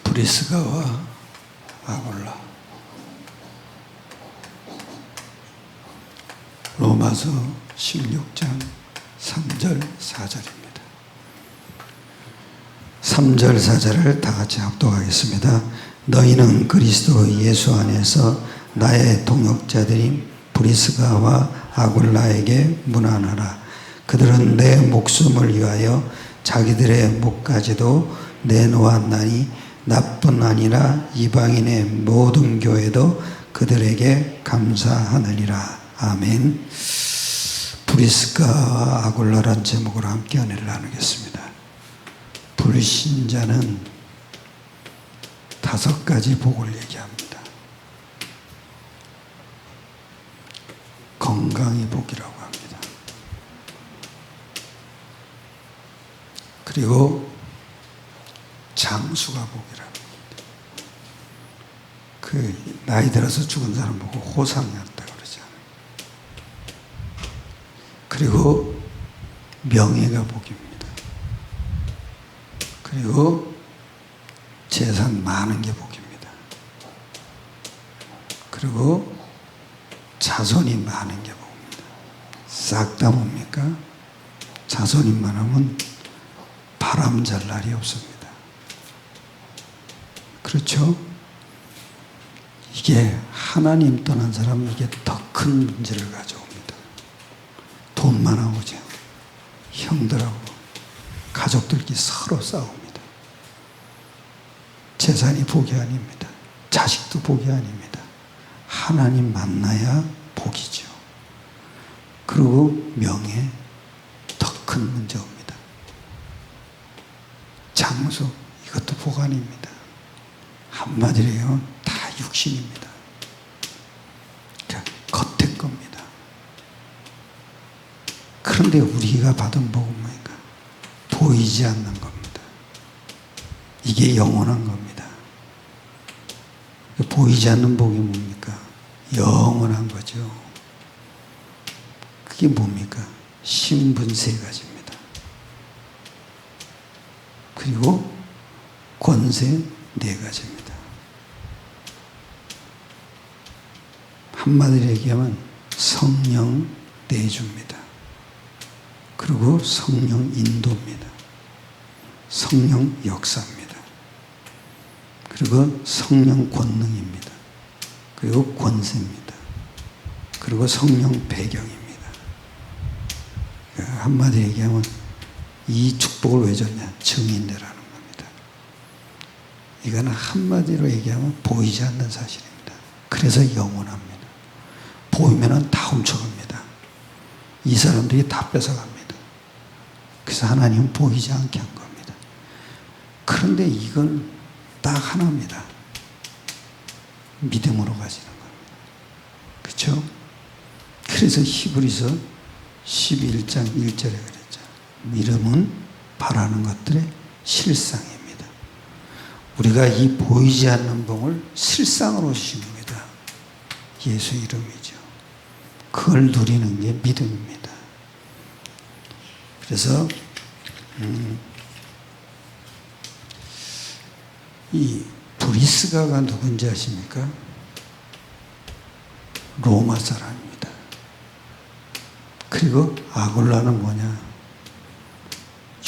브리스가와 아굴라. 로마서 16장 3절 4절입니다. 3절 4절을 다 같이 합독하겠습니다. 너희는 그리스도 예수 안에서 나의 동역자들인 브리스가와 아굴라에게 문안하라. 그들은 내 목숨을 위하여 자기들의 목까지도 내놓았나니 나뿐 아니라 이방인의 모든 교회도 그들에게 감사하느니라. 아멘. 브리스가와 아굴라란 제목으로 함께 은혜를 나누겠습니다. 불신자는 5가지 복을 얘기합니다. 건강이 복이라고 합니다. 그리고 장수가 복이라고 합니다. 그 나이 들어서 죽은 사람 보고 호상이었다 그러잖아요. 그리고 명예가 복입니다. 그리고 재산 많은 게 복입니다. 그리고 자손이 많은 게 복입니다. 싹 다 뭡니까? 자손이 많으면 바람 잘 날이 없습니다. 그렇죠? 이게 하나님 떠난 사람은 이게 더 큰 문제를 가져옵니다. 돈만 하고죠. 형들하고 가족들끼리 서로 싸웁니다. 재산이 복이 아닙니다. 자식도 복이 아닙니다. 하나님 만나야 복이죠. 그리고 명예, 더 큰 문제 옵니다. 장수, 이것도 복 아닙니다. 한마디로 얘기하면 다 육신입니다. 그러니까 겉의 겁니다. 그런데 우리가 받은 복은 뭐니까? 보이지 않는 겁니다. 이게 영원한 겁니다. 보이지 않는 복이 뭡니까? 영원한 거죠. 그게 뭡니까? 신분 3가지입니다. 그리고 권세 4가지입니다. 한마디로 얘기하면 성령 내주입니다. 그리고 성령 인도입니다. 성령 역사입니다. 그리고 성령 권능입니다. 그리고 권세입니다. 그리고 성령 배경입니다. 한마디로 얘기하면 이 축복을 왜 줬냐? 증인되라는 겁니다. 이거는 한마디로 얘기하면 보이지 않는 사실입니다. 그래서 영원합니다. 보이면은 다 훔쳐갑니다. 이 사람들이 다 뺏어갑니다. 그래서 하나님은 보이지 않게 한 겁니다. 그런데 이건 딱 하나입니다. 믿음으로 가지는 겁니다. 그렇죠? 그래서 히브리서 11장 1절에 그랬죠. 믿음은 바라는 것들의 실상입니다. 우리가 이 보이지 않는 복을 실상으로 주신 겁니다. 예수 이름이죠. 그걸 누리는 게 믿음입니다. 그래서 이 브리스가가 누군지 아십니까? 로마 사람입니다. 그리고 아굴라는 뭐냐?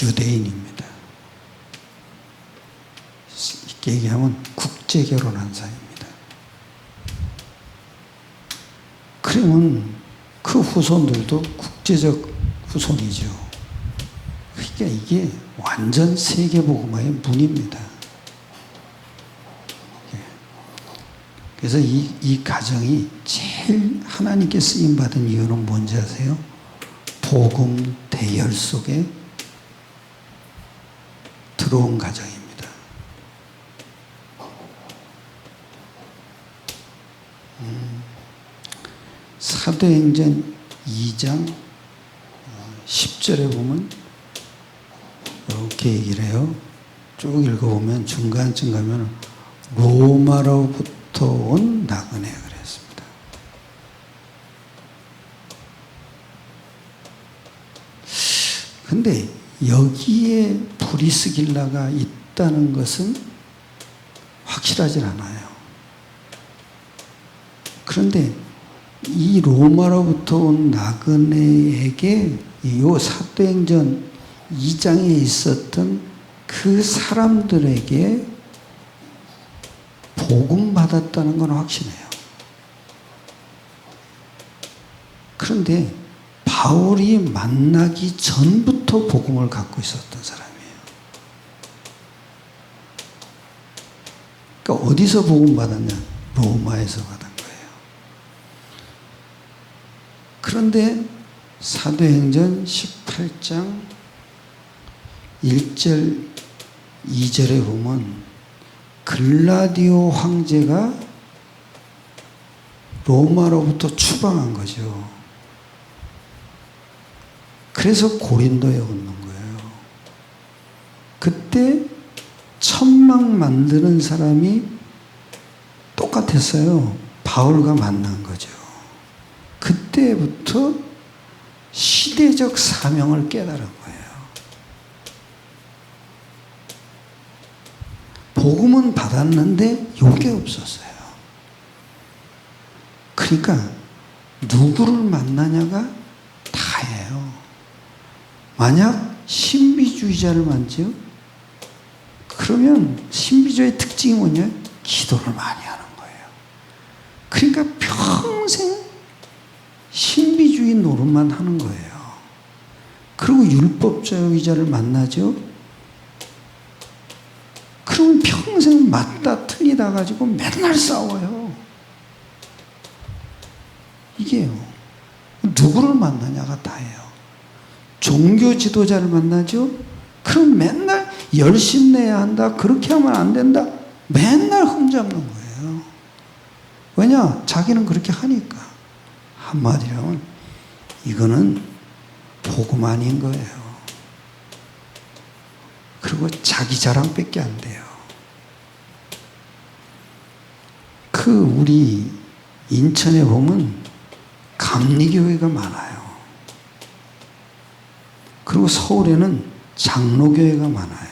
유대인입니다. 이렇게 얘기하면 국제 결혼한 사이입니다. 그러면 그 후손들도 국제적 후손이죠. 그러니까 이게 완전 세계복음화의 문입니다. 그래서 이 가정이 제일 하나님께 쓰임받은 이유는 뭔지 아세요? 복음 대열 속에 들어온 가정입니다. 사도행전 2장 10절에 보면 이렇게 얘기를 해요. 쭉 읽어보면 중간쯤 가면 로마로부터 온 나그네 그랬습니다. 근데 여기에 브리스길라가 있다는 것은 확실하진 않아요. 그런데 이 로마로부터 온 나그네에게 이 사도행전 2장에 있었던 그 사람들에게 복음 받았다는 건 확신해요. 그런데 바울이 만나기 전부터 복음을 갖고 있었던 사람이에요. 그러니까 어디서 복음 받았냐? 로마에서 받은 거예요. 그런데 사도행전 18장 1절 2절에 보면 글라디오 황제가 로마로부터 추방한 거죠. 그래서 고린도에 오는 거예요. 그때 천막 만드는 사람이 똑같았어요. 바울과 만난 거죠. 그때부터 시대적 사명을 깨달은 거예요. 복음은 받았는데 요게 없었어요. 그러니까 누구를 만나냐가 다예요. 만약 신비주의자를 만지요? 그러면 신비주의의 특징이 뭐냐? 기도를 많이 하는 거예요. 그러니까 평생 신비주의 노릇만 하는 거예요. 그리고 율법주의자를 만나죠? 그럼 평생 맞다 틀리다 가지고 맨날 싸워요. 이게요. 누구를 만나냐가 다예요. 종교 지도자를 만나죠? 그럼 맨날 열심 내야 한다. 그렇게 하면 안 된다. 맨날 흠잡는 거예요. 왜냐? 자기는 그렇게 하니까. 한마디로 하면 이거는 복음 아닌 거예요. 그리고 자기 자랑밖에 안 돼요. 우리 인천에 보면 감리교회가 많아요. 그리고 서울에는 장로교회가 많아요.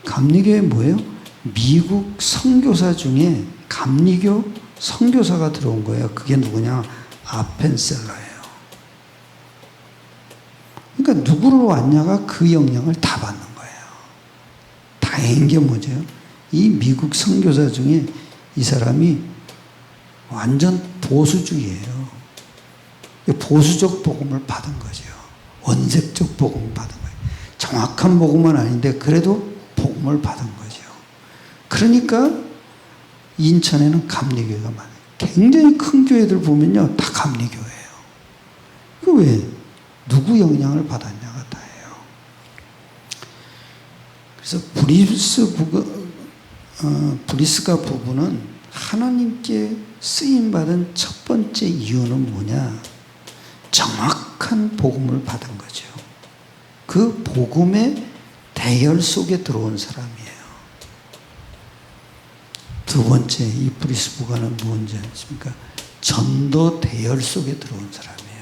감리교회 뭐예요? 미국 선교사 중에 감리교 선교사가 들어온 거예요. 그게 누구냐? 아펜셀러예요. 그러니까 누구로 왔냐가 그 영향을 다 받는 거예요. 다행인 게 뭐죠? 이 미국 선교사 중에 이 사람이 완전 보수주의예요. 보수적 복음을 받은 거죠. 원색적 복음을 받은 거예요. 정확한 복음은 아닌데 그래도 복음을 받은 거죠. 그러니까 인천에는 감리교회가 많아요. 굉장히 큰 교회들 보면요, 다 감리교회예요. 그 왜? 누구 영향을 받았냐가 다예요. 그래서 브리스가 부부는 하나님께 쓰임받은 첫 번째 이유는 뭐냐? 정확한 복음을 받은 거죠. 그 복음의 대열 속에 들어온 사람이에요. 두 번째, 이 브리스 부가는 뭔지 아십니까? 전도 대열 속에 들어온 사람이에요.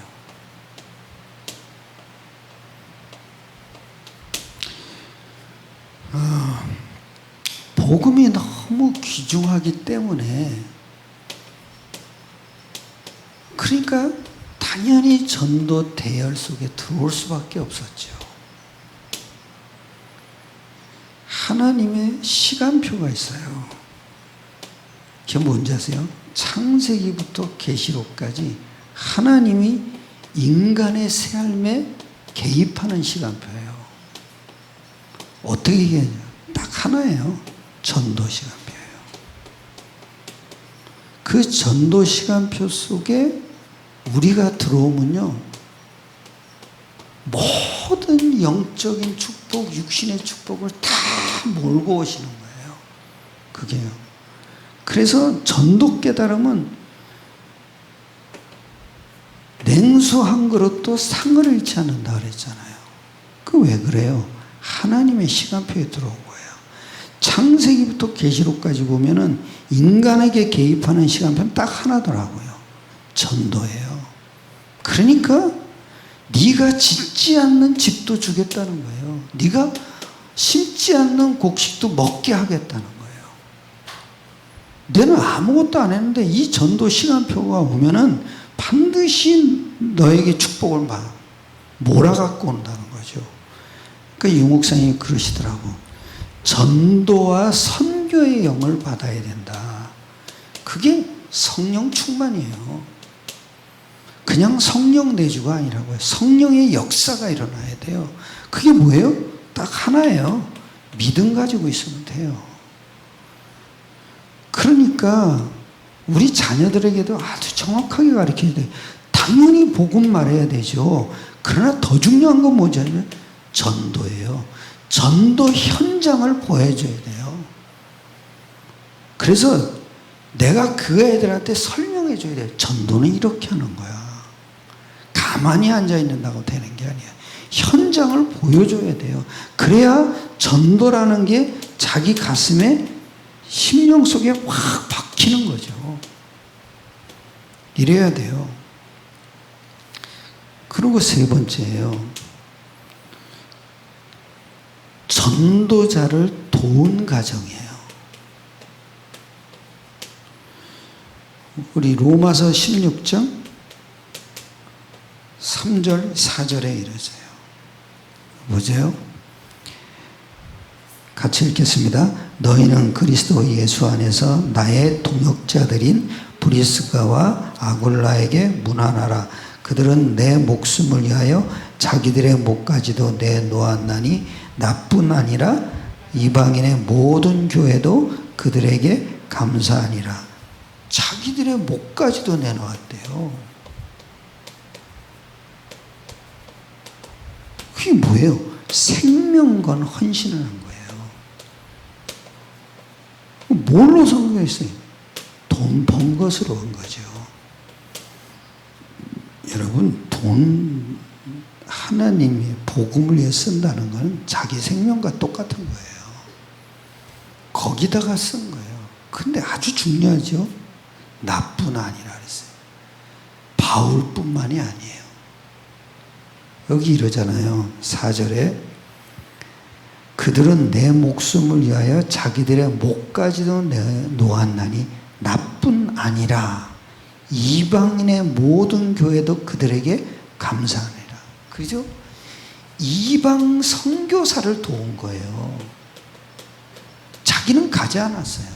복음이 너무 귀중하기 때문에 그러니까 당연히 전도 대열 속에 들어올 수밖에 없었죠. 하나님의 시간표가 있어요. 그게 뭔지 아세요? 창세기부터 계시록까지 하나님이 인간의 삶에 개입하는 시간표예요. 어떻게 얘기하냐? 딱 하나예요. 전도 시간표예요. 그 전도 시간표 속에 우리가 들어오면요, 모든 영적인 축복, 육신의 축복을 다 몰고 오시는 거예요. 그게요. 그래서 전도 깨달음은 냉수 한 그릇도 상을 잃지 않는다 그랬잖아요. 그 왜 그래요? 하나님의 시간표에 들어온 거예요. 창세기부터 계시록까지 보면은 인간에게 개입하는 시간표는 딱 하나더라고요. 전도예요. 그러니까 네가 짓지 않는 집도 주겠다는 거예요. 네가 심지 않는 곡식도 먹게 하겠다는 거예요. 너는 아무것도 안 했는데 이 전도 시간표가 오면은 반드시 너에게 축복을 몰아갖고 온다는 거죠. 그 유목사님이 그러시더라고. 전도와 선교의 영을 받아야 된다. 그게 성령 충만이에요. 그냥 성령 내주가 아니라고요. 성령의 역사가 일어나야 돼요. 그게 뭐예요? 딱 하나예요. 믿음 가지고 있으면 돼요. 그러니까 우리 자녀들에게도 아주 정확하게 가르쳐야 돼요. 당연히 복음 말해야 되죠. 그러나 더 중요한 건 뭐냐면 전도예요. 전도 현장을 보여줘야 돼요. 그래서 내가 그 애들한테 설명해 줘야 돼요. 전도는 이렇게 하는 거야. 가만히 앉아 있는다고 되는 게 아니야. 현장을 보여줘야 돼요. 그래야 전도라는 게 자기 가슴에 심령 속에 확 박히는 거죠. 이래야 돼요. 그리고 세 번째예요. 전도자를 도운 가정이에요. 우리 로마서 16장 3절 4절에 이러세요. 보세요. 같이 읽겠습니다. 너희는 그리스도 예수 안에서 나의 동역자들인 브리스가와 아굴라에게 문안하라. 그들은 내 목숨을 위하여 자기들의 목까지도 내놓았나니 나뿐 아니라 이방인의 모든 교회도 그들에게 감사하니라. 자기들의 목까지도 내놓았대요. 그게 뭐예요? 생명 건 헌신을 한 거예요. 뭘로 선거했어요? 돈 번 것으로 한 거죠. 여러분, 돈 하나님이 복음을 위해 쓴다는 것은 자기 생명과 똑같은 거예요. 거기다가 쓴 거예요. 근데 아주 중요하죠. 나뿐 아니라 그랬어요. 바울뿐만이 아니에요. 여기 이러잖아요. 4절에 그들은 내 목숨을 위하여 자기들의 목까지도 놓았나니 나뿐 아니라 이방인의 모든 교회도 그들에게 감사하니라. 그죠? 이방 선교사를 도운 거예요. 자기는 가지 않았어요.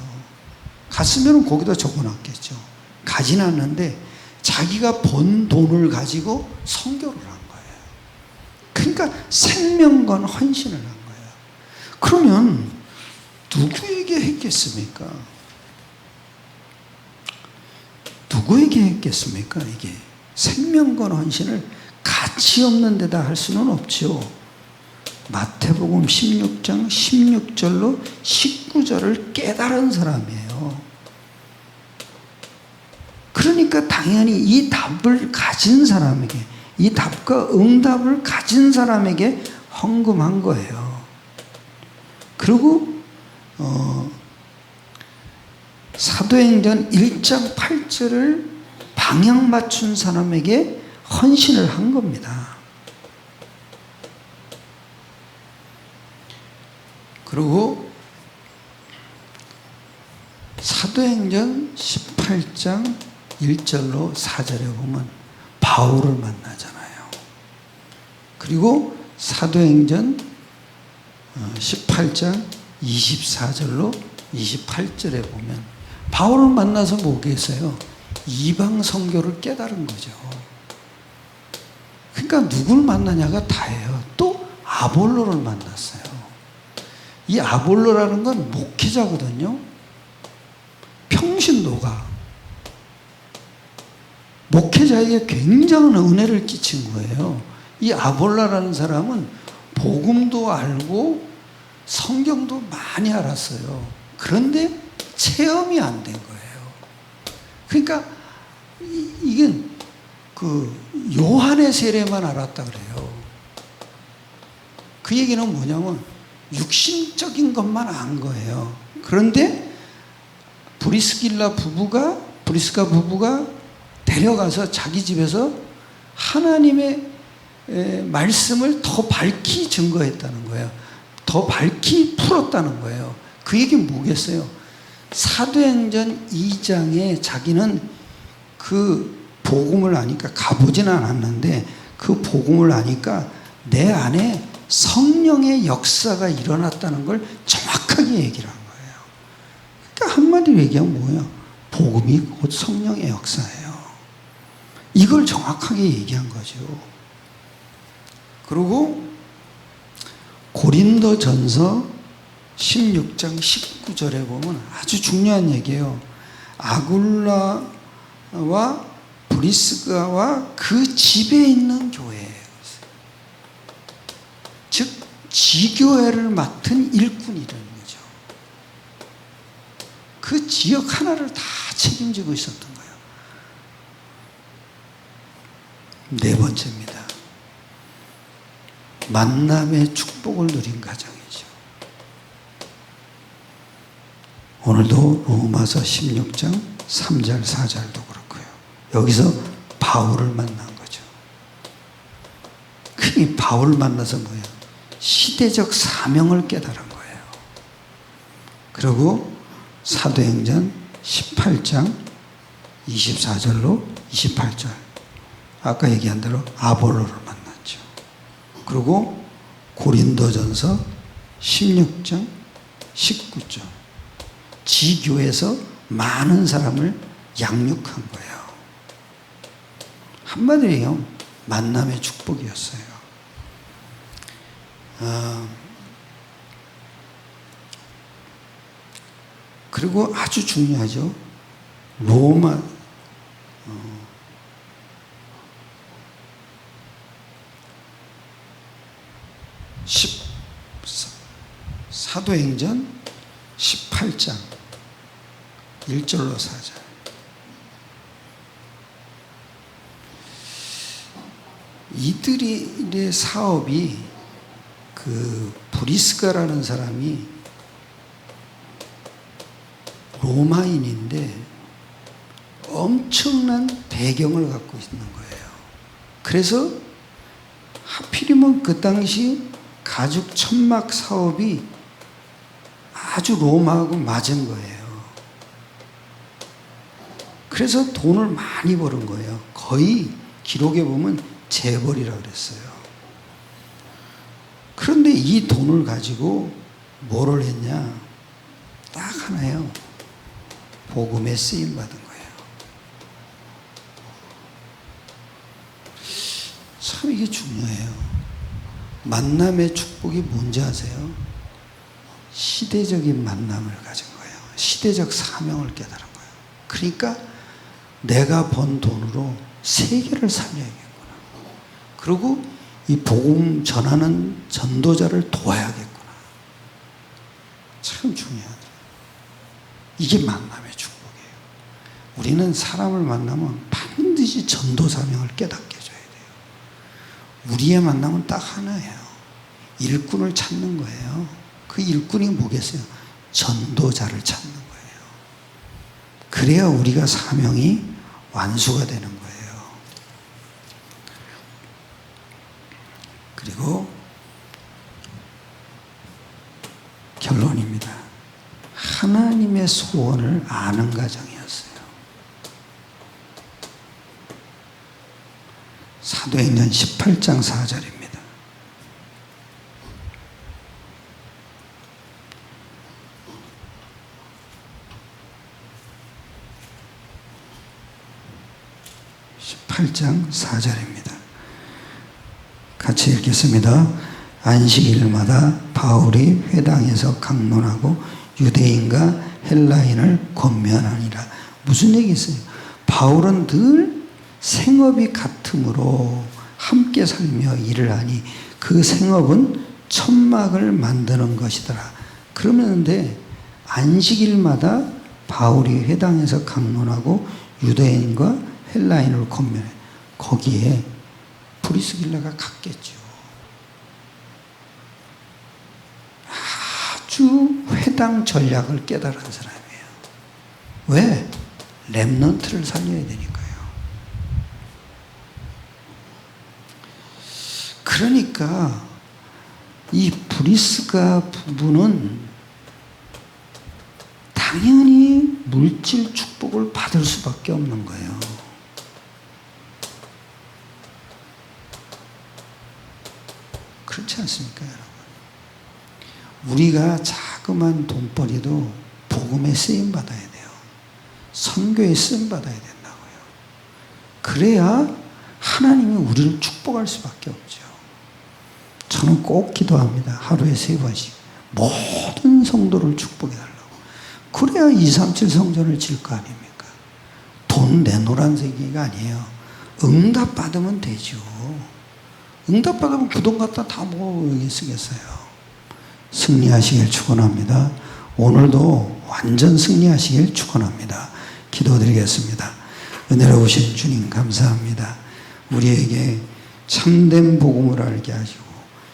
갔으면 거기다 적어놨겠죠. 가진 않는데 자기가 번 돈을 가지고 선교를 한 거예요. 그러니까 생명건 헌신을 한 거예요. 그러면 누구에게 했겠습니까? 누구에게 했겠습니까? 이게 생명건 헌신을 가치 없는 데다 할 수는 없죠. 마태복음 16장 16절로 19절을 깨달은 사람이에요. 그러니까 당연히 이 답을 가진 사람에게, 이 답과 응답을 가진 사람에게 헌금한 거예요. 그리고 사도행전 1장 8절을 방향 맞춘 사람에게 헌신을 한 겁니다. 그리고 사도행전 18장 1절로 4절에 보면 바울을 만나잖아요. 그리고 사도행전 18장 24절로 28절에 보면 바울을 만나서 뭐겠어요? 이방 선교를 깨달은 거죠. 그러니까 누굴 만나냐가 다예요. 또 아볼로를 만났어요. 이 아볼로라는 건 목회자거든요. 평신도가 목회자에게 굉장한 은혜를 끼친 거예요. 이 아볼로라는 사람은 복음도 알고 성경도 많이 알았어요. 그런데 체험이 안 된 거예요. 그러니까 이건 그 요한의 세례만 알았다 그래요. 그 얘기는 뭐냐면 육신적인 것만 안 거예요. 그런데 브리스가 부부가 데려가서 자기 집에서 하나님의 말씀을 더 밝히 증거했다는 거예요. 더 밝히 풀었다는 거예요. 그 얘기는 뭐겠어요? 사도행전 2장에 자기는 그 복음을 아니까 가보지는 않았는데 그 복음을 아니까 내 안에 성령의 역사가 일어났다는 걸 정확하게 얘기를 한 거예요. 그러니까 한마디로 얘기하면 뭐예요? 복음이 곧 성령의 역사예요. 이걸 정확하게 얘기한 거죠. 그리고 고린도전서 16장 19절에 보면 아주 중요한 얘기예요. 아굴라와 브리스가와 그 집에 있는 교회예요. 즉 지교회를 맡은 일꾼이라는 거죠. 그 지역 하나를 다 책임지고 있었던 거예요. 네 번째입니다. 만남의 축복을 누린 가정이죠. 오늘도 로마서 16장 3절 4절도 그렇고요. 여기서 바울을 만난 거죠. 그 바울을 만나서 뭐예요? 시대적 사명을 깨달은 거예요. 그리고 사도행전 18장 24절로 28절 아까 얘기한 대로 아볼로를 만났죠. 그리고 고린도전서 16장 19절 지교에서 많은 사람을 양육한 거예요. 한마디로 얘기하면 만남의 축복이었어요. 그리고 아주 중요하죠. 로마 사도행전 18장 1절로 4절 이들의 사업이 그 브리스가라는 사람이 로마인인데 엄청난 배경을 갖고 있는 거예요. 그래서 하필이면 그 당시 가죽 천막 사업이 아주 로마하고 맞은 거예요. 그래서 돈을 많이 버는 거예요. 거의 기록에 보면 재벌이라고 그랬어요. 그런데 이 돈을 가지고 뭐를 했냐? 딱 하나예요. 복음에 쓰임 받은 거예요. 참 이게 중요해요. 만남의 축복이 뭔지 아세요? 시대적인 만남을 가진 거예요. 시대적 사명을 깨달은 거예요. 그러니까 내가 번 돈으로 세계를 살려야겠구나. 그리고 이 복음 전하는 전도자를 도와야겠구나. 참 중요하다. 이게 만남의 축복이에요. 우리는 사람을 만나면 반드시 전도 사명을 깨닫게 해줘야 돼요. 우리의 만남은 딱 하나예요. 일꾼을 찾는 거예요. 그 일꾼이 뭐겠어요? 전도자를 찾는 거예요. 그래야 우리가 사명이 완수가 되는 거예요. 그리고 결론입니다. 하나님의 소원을 아는 가정이었어요. 사도행전 18장 4절입니다. (18장 4절입니다) 같이 읽겠습니다. 안식일마다 바울이 회당에서 강론하고 유대인과 헬라인을 권면하니라. 무슨 얘기 있어요? 바울은 늘 생업이 같으므로 함께 살며 일을 하니 그 생업은 천막을 만드는 것이더라. 그러는데 안식일마다 바울이 회당에서 강론하고 유대인과 헬라인을 권면해. 거기에 브리스길라가 갔겠죠. 아주 회당 전략을 깨달은 사람이에요. 왜? 렘넌트를 살려야 되니까요. 그러니까 이 브리스가 부부는 당연히 물질 축복을 받을 수밖에 없는 거예요. 그렇지 않습니까, 여러분? 우리가 자그마한 돈벌이도 복음에 쓰임 받아야 돼요. 선교에 쓰임 받아야 된다고요. 그래야 하나님이 우리를 축복할 수밖에 없죠. 저는 꼭 기도합니다. 하루에 3번씩 모든 성도를 축복해 달라고. 그래야 237 성전을 질 거 아닙니까? 돈 내놓으란 얘기가 아니에요. 응답 받으면 되죠. 응답 받으면 그 돈 갖다 다 뭐 여기 쓰겠어요. 승리하시길 축원합니다. 오늘도 완전 승리하시길 축원합니다. 기도드리겠습니다. 은혜로우신 주님 감사합니다. 우리에게 참된 복음을 알게 하시고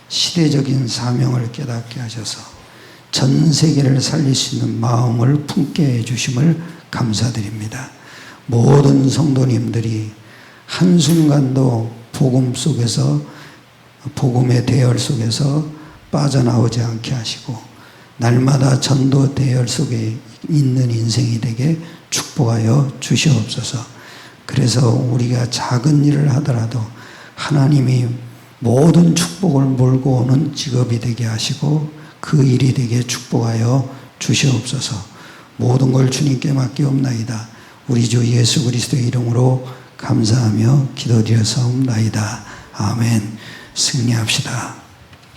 시대적인 사명을 깨닫게 하셔서 전 세계를 살릴 수 있는 마음을 품게 해주심을 감사드립니다. 모든 성도님들이 한순간도 복음 속에서, 복음의 대열 속에서 빠져나오지 않게 하시고 날마다 전도 대열 속에 있는 인생이 되게 축복하여 주시옵소서. 그래서 우리가 작은 일을 하더라도 하나님이 모든 축복을 몰고 오는 직업이 되게 하시고 그 일이 되게 축복하여 주시옵소서. 모든 걸 주님께 맡기옵나이다. 우리 주 예수 그리스도의 이름으로 감사하며 기도드려사옵나이다. 아멘. 승리합시다.